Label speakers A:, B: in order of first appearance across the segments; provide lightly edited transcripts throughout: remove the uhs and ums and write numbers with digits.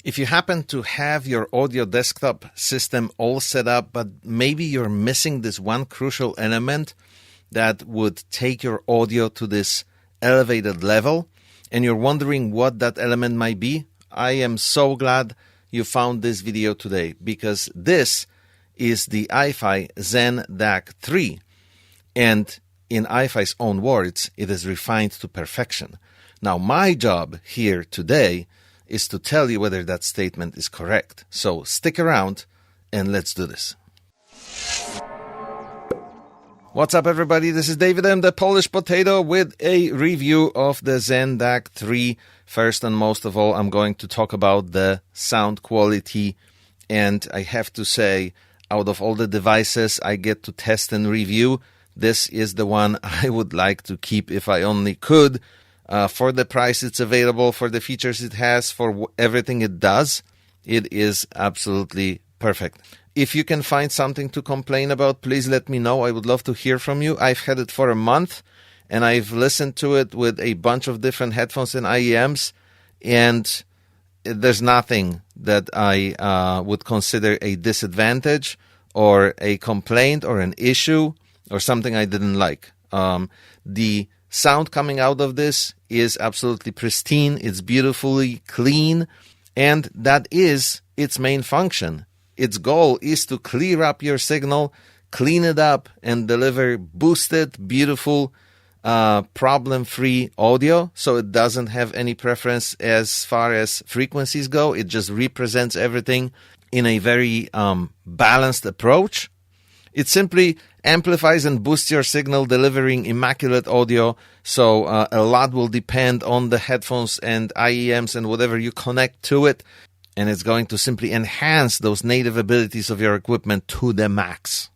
A: If you happen to have your audio desktop system all set up, but maybe you're missing this one crucial element that would take your audio to this elevated level, and you're wondering what that element might be, I am so glad you found this video today, because this is the iFi Zen DAC3, and in iFi's own words, it is refined to perfection. Now, my job here today is to tell you whether that statement is correct. So stick around and let's do this. What's up, everybody? This is David M., the Polish Potato, with a review of the Zen DAC3. First and most of all, I'm going to talk about the sound quality. And I have to say, out of all the devices I get to test and review, this is the one I would like to keep if I only could. For the price it's available, for the features it has, for everything it does, it is absolutely perfect. If you can find something to complain about, please let me know. I would love to hear from you. I've had it for a month, and I've listened to it with a bunch of different headphones and IEMs, and there's nothing that I would consider a disadvantage or a complaint or an issue or something I didn't like. The sound coming out of this is absolutely pristine. It's beautifully clean, and that is its main function. Its goal is to clear up your signal, clean it up, and deliver boosted, beautiful, problem-free audio. So it doesn't have any preference as far as frequencies go. It just represents everything in a very balanced approach. It simply amplifies and boosts your signal, delivering immaculate audio. So a lot will depend on the headphones and IEMs and whatever you connect to it. And it's going to simply enhance those native abilities of your equipment to the max.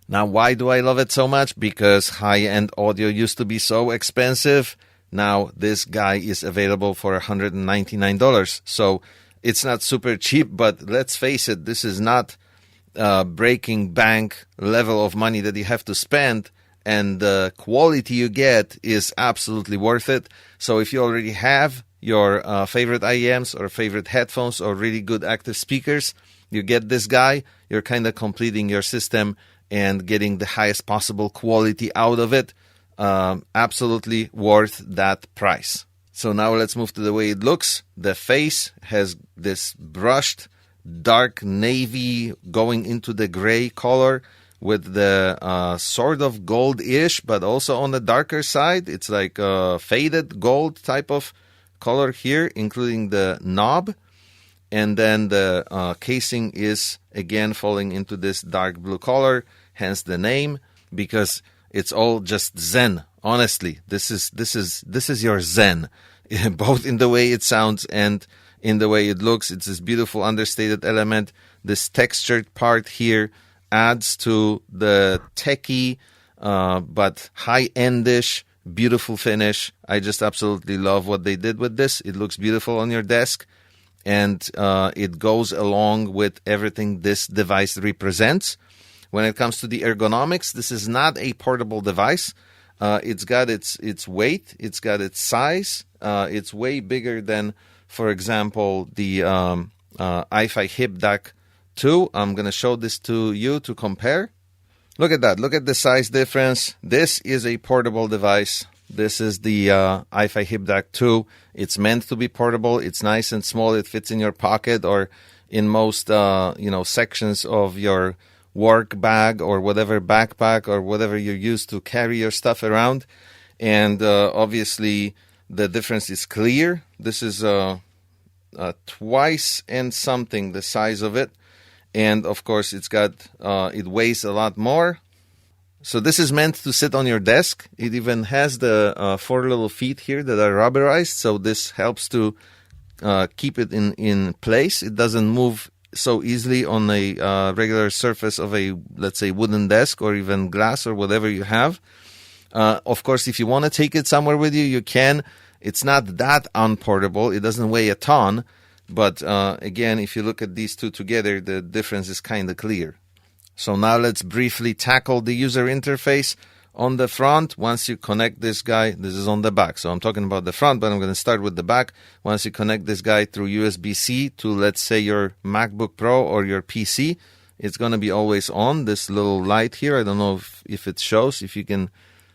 A: Now, why do I love it so much? Because high-end audio used to be so expensive. Now this guy is available for $199. So it's not super cheap, but let's face it, this is not breaking bank level of money that you have to spend, and the quality you get is absolutely worth it. So if you already have your favorite IEMs or favorite headphones or really good active speakers, you get this guy, you're kind of completing your system and getting the highest possible quality out of it. Absolutely worth that price. So now let's move to the way it looks. The face has this brushed dark navy going into the gray color with the sort of goldish, but also on the darker side. It's like a faded gold type of color here, including the knob. And then the casing is again falling into this dark blue color, hence the name, because it's all just Zen. Honestly, this is your Zen, both in the way it sounds and in the way it looks. It's this beautiful understated element. This textured part here adds to the techie but high-endish beautiful finish. I just absolutely love what they did with this. It looks beautiful on your desk, and it goes along with everything this device represents. When it comes to the ergonomics, this is not a portable device. It's got its weight, it's got its size. It's way bigger than, for example, the iFi Hip DAC2. I'm going to show this to you to compare. Look at that. Look at the size difference. This is a portable device. This is the iFi Hip DAC2. It's meant to be portable. It's nice and small. It fits in your pocket or in most sections of your work bag or whatever backpack or whatever you use to carry your stuff around. And obviously the difference is clear. This is twice and something the size of it. And of course, it weighs a lot more. So this is meant to sit on your desk. It even has the 4 little feet here that are rubberized. So this helps to keep it in place. It doesn't move so easily on a regular surface of a, let's say, wooden desk or even glass or whatever you have. Of course, if you want to take it somewhere with you, you can. It's not that unportable. It doesn't weigh a ton. But again, if you look at these two together, the difference is kind of clear. So now let's briefly tackle the user interface. On the front, once you connect this guy, this is on the back. So I'm talking about the front, but I'm going to start with the back. Once you connect this guy through USB-C to, let's say, your MacBook Pro or your PC, it's going to be always on. This little light here, I don't know if it shows, if you can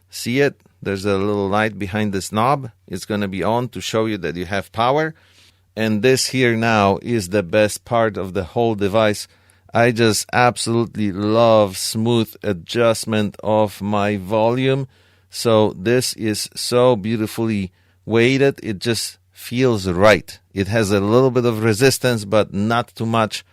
A: see it. There's a little light behind this knob. It's going to be on to show you that you have power. And this here now is the best part of the whole device. I just absolutely love smooth adjustment of my volume. So this is so beautifully weighted. It just feels right. It has a little bit of resistance, but not too much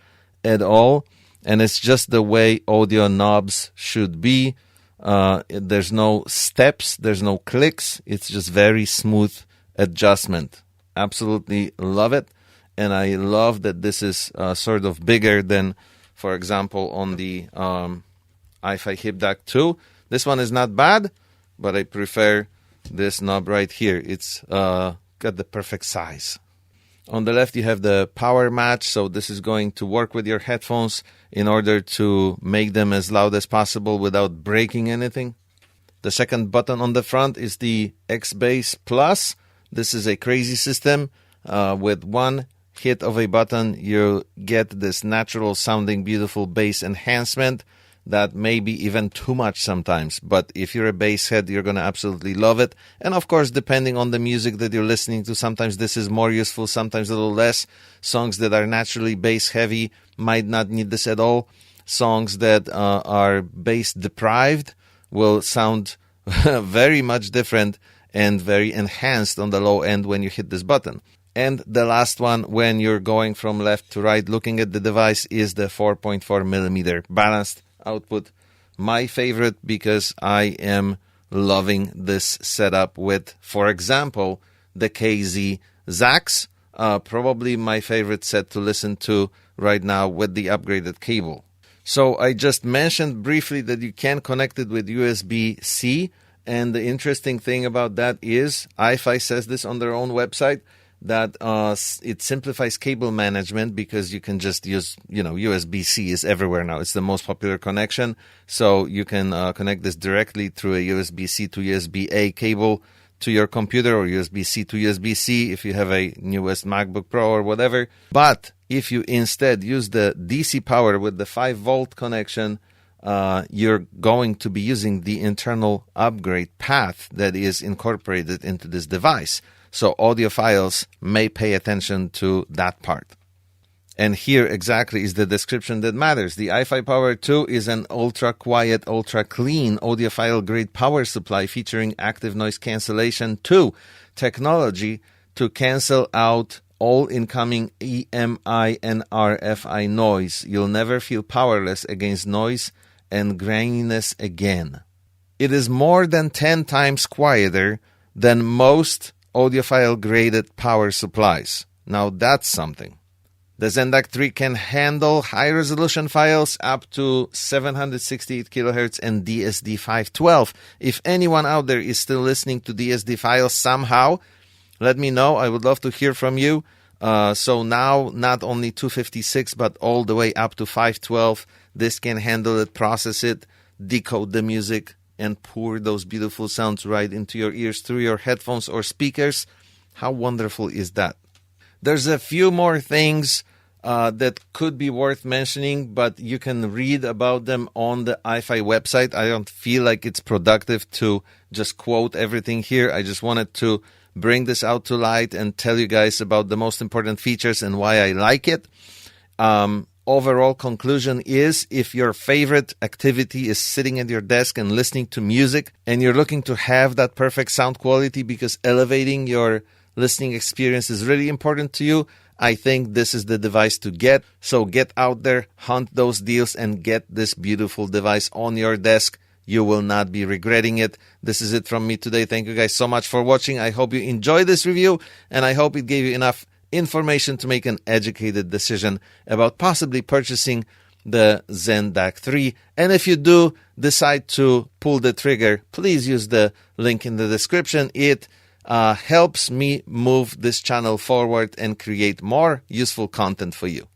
A: at all. And it's just the way audio knobs should be. There's no steps. There's no clicks. It's just very smooth adjustment. Absolutely love it. And I love that this is sort of bigger than, for example, on the iFi Hip DAC2. This one is not bad, but I prefer this knob right here. It's got the perfect size. On the left, you have the power match. So this is going to work with your headphones in order to make them as loud as possible without breaking anything. The second button on the front is the X-Bass Plus. This is a crazy system. With one hit of a button, you get this natural sounding, beautiful bass enhancement that may be even too much sometimes. But if you're a bass head, you're going to absolutely love it. And of course, depending on the music that you're listening to, sometimes this is more useful, sometimes a little less. Songs that are naturally bass heavy might not need this at all. Songs that are bass deprived will sound very much different and very enhanced on the low end when you hit this button. And the last one, when you're going from left to right looking at the device, is the 4.4 millimeter balanced output. My favorite, because I am loving this setup with, for example, the KZ DACs. Probably my favorite set to listen to right now with the upgraded cable. So I just mentioned briefly that you can connect it with USB-C. And the interesting thing about that is, iFi says this on their own website, that it simplifies cable management because you can just use, USB-C is everywhere now. It's the most popular connection. So you can connect this directly through a USB-C to USB-A cable to your computer, or USB-C to USB-C if you have a newest MacBook Pro or whatever. But if you instead use the DC power with the 5-volt connection, you're going to be using the internal upgrade path that is incorporated into this device. So audiophiles may pay attention to that part. And here exactly is the description that matters. The iFi Power 2 is an ultra-quiet, ultra-clean audiophile-grade power supply featuring active noise cancellation 2 technology to cancel out all incoming EMI and RFI noise. You'll never feel powerless against noise and graininess again. It is more than 10 times quieter than most audiophile-graded power supplies. Now that's something. The Zen DAC3 can handle high-resolution files up to 768 kHz and DSD-512. If anyone out there is still listening to DSD files somehow, let me know. I would love to hear from you. So now, not only 256, but all the way up to 512. This can handle it, process it, decode the music, and pour those beautiful sounds right into your ears through your headphones or speakers. How wonderful is that? There's a few more things that could be worth mentioning, but you can read about them on the iFi website. I don't feel like it's productive to just quote everything here. I just wanted to bring this out to light and tell you guys about the most important features and why I like it. Overall conclusion is, if your favorite activity is sitting at your desk and listening to music, and you're looking to have that perfect sound quality because elevating your listening experience is really important to you, I think this is the device to get. So get out there, hunt those deals, and get this beautiful device on your desk. You will not be regretting it. This is it from me today. Thank you guys so much for watching. I hope you enjoyed this review, and I hope it gave you enough information to make an educated decision about possibly purchasing the Zen DAC3. And if you do decide to pull the trigger, please use the link in the description. It helps me move this channel forward and create more useful content for you.